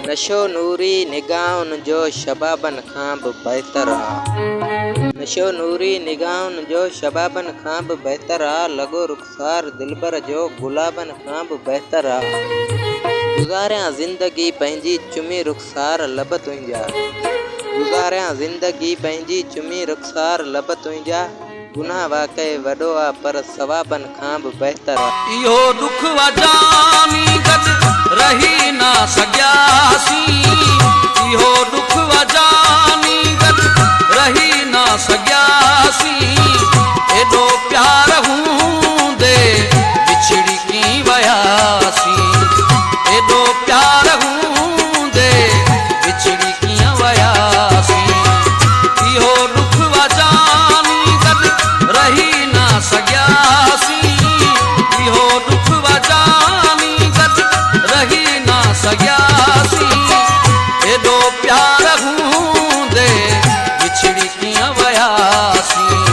नशो नूरी निगाहुनि जो शबाबनि खां बि बहितर आहे। नशो नूरी निगाहुनि जो शबाबनि खां बि बहितर आहे। लॻो रुख़सार दिलबर जो गुलाबनि खां बि बहितर आहे। गुज़ारियां ज़िंदगी पंहिंजी चुमी रुख़सार लब तुंहिंजा। गुज़ारियां ज़िंदगी पंहिंजी चुमी रुख़सार लब तुंहिंजा। गुनाह वाक़ई वॾो आहे पर सवाबनि खां बि बहितर आहे। इहो दुख वजानी गॾु रही न सघियासीं। इहो दुख वजानी गॾु रही न सघियासीं। एॾो प्यार हूंदे बिछड़ी कीअं वियासीं। एॾो प्यार हूंदे बिछड़ी कीअं वियासीं। इहो दुख वजानी गॾु रही न सघियासीं। इहो दुख वजानी गॾु रही न सघियासीं। एॾो प्यार हूंदे बिछड़ी कीअं वियासीं।